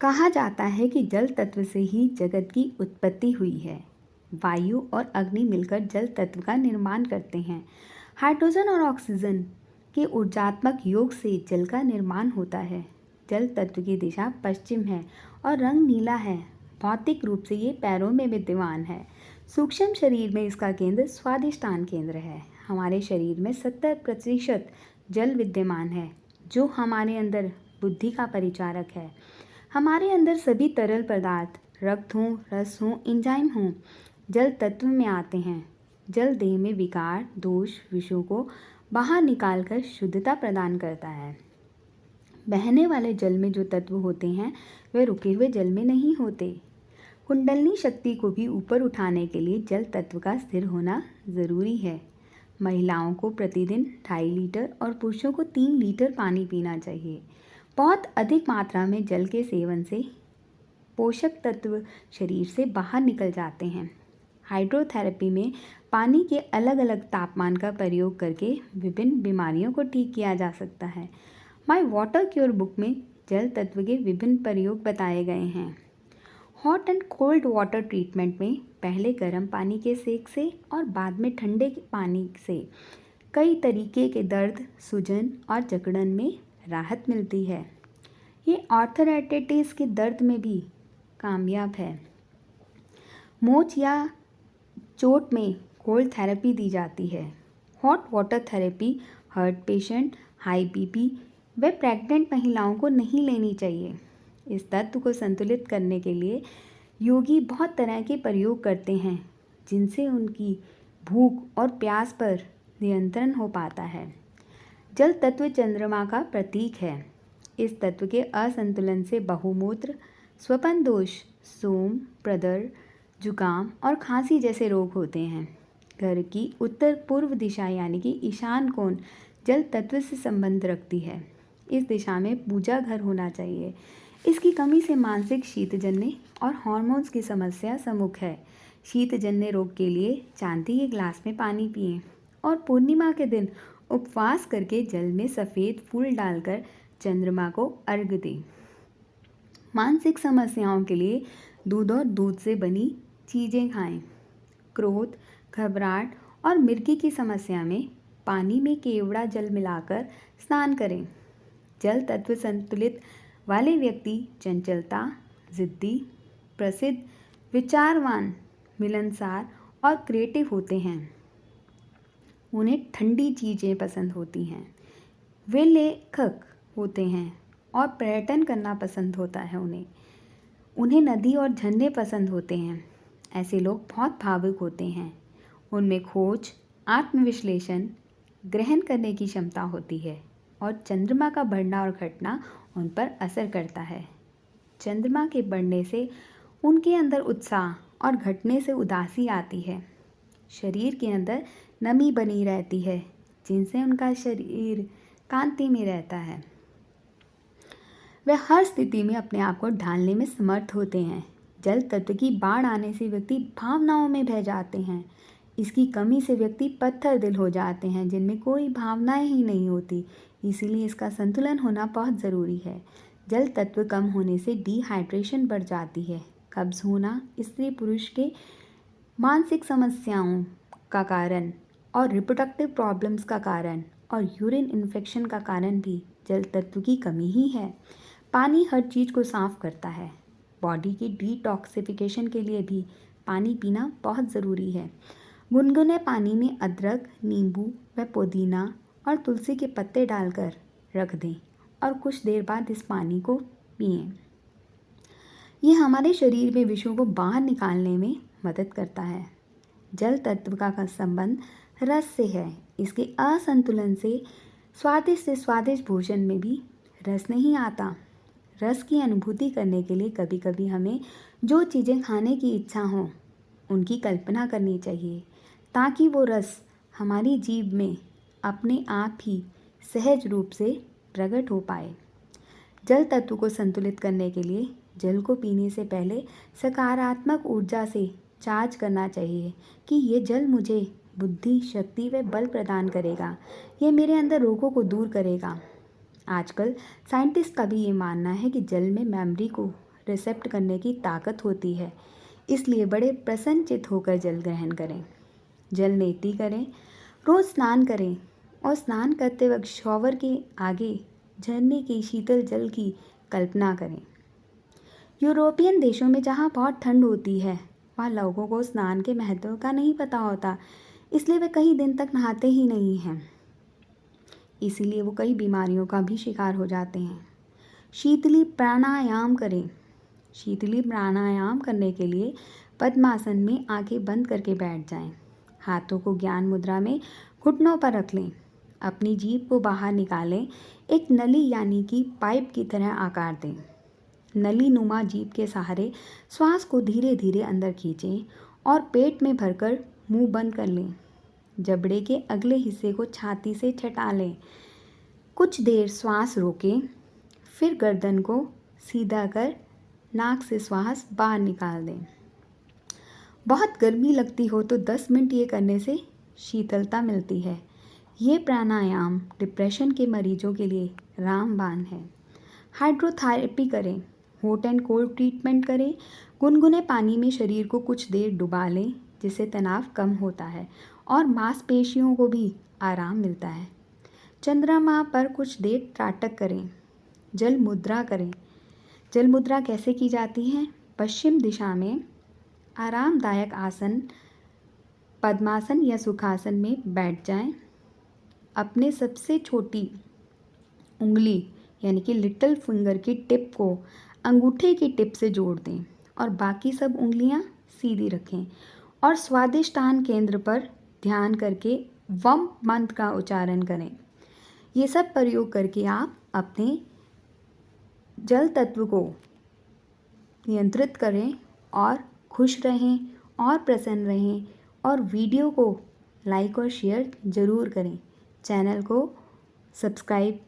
कहा जाता है कि जल तत्व से ही जगत की उत्पत्ति हुई है। वायु और अग्नि मिलकर जल तत्व का निर्माण करते हैं। हाइड्रोजन और ऑक्सीजन के ऊर्जात्मक योग से जल का निर्माण होता है। जल तत्व की दिशा पश्चिम है और रंग नीला है। भौतिक रूप से ये पैरों में विद्यमान है। सूक्ष्म शरीर में इसका केंद्र स्वादिष्टान केंद्र है। हमारे शरीर में 70% जल विद्यमान है, जो हमारे अंदर बुद्धि का परिचारक है। हमारे अंदर सभी तरल पदार्थ, रक्त हों, रस हों, एंजाइम हों, जल तत्व में आते हैं। जल देह में विकार, दोष, विषयों को बाहर निकालकर शुद्धता प्रदान करता है। बहने वाले जल में जो तत्व होते हैं वे रुके हुए जल में नहीं होते। कुंडलनी शक्ति को भी ऊपर उठाने के लिए जल तत्व का स्थिर होना ज़रूरी है। महिलाओं को प्रतिदिन 2.5 लीटर और पुरुषों को 3 लीटर पानी पीना चाहिए। बहुत अधिक मात्रा में जल के सेवन से पोषक तत्व शरीर से बाहर निकल जाते हैं। हाइड्रोथेरेपी में पानी के अलग अलग तापमान का प्रयोग करके विभिन्न बीमारियों को ठीक किया जा सकता है। माय वाटर क्योर बुक में जल तत्व के विभिन्न प्रयोग बताए गए हैं। Hot and cold water treatment में पहले गर्म पानी के सेक से और बाद में ठंडे पानी से कई तरीके के दर्द, सूजन और जकड़न में राहत मिलती है। ये आर्थराइटिस के दर्द में भी कामयाब है। मोच या चोट में कोल्ड थेरेपी दी जाती है। Hot water therapy heart patient, high BP व प्रेग्नेंट महिलाओं को नहीं लेनी चाहिए। इस तत्व को संतुलित करने के लिए योगी बहुत तरह के प्रयोग करते हैं, जिनसे उनकी भूख और प्यास पर नियंत्रण हो पाता है। जल तत्व चंद्रमा का प्रतीक है। इस तत्व के असंतुलन से बहुमूत्र, स्वपन दोष, सोम, प्रदर, जुकाम और खांसी जैसे रोग होते हैं। घर की उत्तर पूर्व दिशा यानी कि ईशान कोण जल तत्व से संबंध रखती है। इस दिशा में पूजा घर होना चाहिए। इसकी कमी से मानसिक शीतजन्य और हार्मोन्स की समस्या सम्मुख है। शीतजन्य रोग के लिए चांदी के ग्लास में पानी पिएं और पूर्णिमा के दिन उपवास करके जल में सफ़ेद फूल डालकर चंद्रमा को अर्घ्य दें। मानसिक समस्याओं के लिए दूध और दूध से बनी चीज़ें खाएं। क्रोध, घबराहट और मिर्गी की समस्या में पानी में केवड़ा जल मिलाकर स्नान करें। जल तत्व संतुलित वाले व्यक्ति चंचलता, जिद्दी, प्रसिद्ध, विचारवान, मिलनसार और क्रिएटिव होते हैं। उन्हें ठंडी चीज़ें पसंद होती हैं। वे लेखक होते हैं और पर्यटन करना पसंद होता है उन्हें नदी और झरने पसंद होते हैं। ऐसे लोग बहुत भावुक होते हैं। उनमें खोज, आत्मविश्लेषण, ग्रहण करने की क्षमता होती है और चंद्रमा का बढ़ना और घटना उन पर असर करता है। चंद्रमा के बढ़ने से उनके अंदर उत्साह और घटने से उदासी आती है। शरीर के अंदर नमी बनी रहती है, जिनसे उनका शरीर कांति में रहता है। वे हर स्थिति में अपने आप को ढालने में समर्थ होते हैं। जल तत्व की बाढ़ आने से व्यक्ति भावनाओं में बह जाते हैं। इसकी कमी से व्यक्ति पत्थर दिल हो जाते हैं, जिनमें कोई भावनाएं ही नहीं होती। इसीलिए इसका संतुलन होना बहुत ज़रूरी है। जल तत्व कम होने से डिहाइड्रेशन बढ़ जाती है। कब्ज होना स्त्री पुरुष के मानसिक समस्याओं का कारण और रिप्रोडक्टिव प्रॉब्लम्स का कारण और यूरिन इन्फेक्शन का कारण भी जल तत्व की कमी ही है। पानी हर चीज़ को साफ करता है। बॉडी की डिटॉक्सिफिकेशन के लिए भी पानी पीना बहुत ज़रूरी है। गुनगुने पानी में अदरक, नींबू व पुदीना और तुलसी के पत्ते डालकर रख दें और कुछ देर बाद इस पानी को पिएं। ये हमारे शरीर में विषयों को बाहर निकालने में मदद करता है। जल तत्व का संबंध रस से है। इसके असंतुलन से स्वादिष्ट भोजन में भी रस नहीं आता। रस की अनुभूति करने के लिए कभी कभी हमें जो चीज़ें खाने की इच्छा हो उनकी कल्पना करनी चाहिए, ताकि वो रस हमारी जीभ में अपने आप ही सहज रूप से प्रकट हो पाए। जल तत्व को संतुलित करने के लिए जल को पीने से पहले सकारात्मक ऊर्जा से चार्ज करना चाहिए कि ये जल मुझे बुद्धि, शक्ति व बल प्रदान करेगा। ये मेरे अंदर रोगों को दूर करेगा। आजकल साइंटिस्ट का भी ये मानना है कि जल में मेमोरी को रिसेप्ट करने की ताकत होती है, इसलिए बड़े प्रसन्नचित्त होकर जल ग्रहण करें। जल नेति करें, रोज़ स्नान करें और स्नान करते वक्त शॉवर के आगे झरने के शीतल जल की कल्पना करें। यूरोपियन देशों में जहाँ बहुत ठंड होती है, वहाँ लोगों को स्नान के महत्व का नहीं पता होता, इसलिए वे कई दिन तक नहाते ही नहीं हैं। इसीलिए वो कई बीमारियों का भी शिकार हो जाते हैं। शीतली प्राणायाम करें। शीतली प्राणायाम करने के लिए पद्मासन में आंखें बंद करके बैठ जाएं। हाथों को ज्ञान मुद्रा में घुटनों पर रख लें। अपनी जीभ को बाहर निकालें। एक नली यानी कि पाइप की तरह आकार दें। नली नुमा जीभ के सहारे श्वास को धीरे धीरे अंदर खींचें और पेट में भरकर मुंह बंद कर लें। जबड़े के अगले हिस्से को छाती से छटा लें। कुछ देर श्वास रोकें, फिर गर्दन को सीधा कर नाक से श्वास बाहर निकाल दें। बहुत गर्मी लगती हो तो 10 मिनट ये करने से शीतलता मिलती है। ये प्राणायाम डिप्रेशन के मरीजों के लिए रामबाण है। हाइड्रोथेरेपी करें। हॉट एंड कोल्ड ट्रीटमेंट करें। गुनगुने पानी में शरीर को कुछ देर डुबा लें, जिससे तनाव कम होता है और मांसपेशियों को भी आराम मिलता है। चंद्रमा पर कुछ देर त्राटक करें। जल मुद्रा करें। जल मुद्रा कैसे की जाती है? पश्चिम दिशा में आरामदायक आसन पद्मासन या सुखासन में बैठ जाएं। अपने सबसे छोटी उंगली यानी कि लिटिल फिंगर की टिप को अंगूठे की टिप से जोड़ दें और बाकी सब उंगलियां सीधी रखें और स्वादिष्टान केंद्र पर ध्यान करके वम मंत्र का उच्चारण करें। ये सब प्रयोग करके आप अपने जल तत्व को नियंत्रित करें और खुश रहें और प्रसन्न रहें। और वीडियो को लाइक और शेयर ज़रूर करें। चैनल को सब्सक्राइब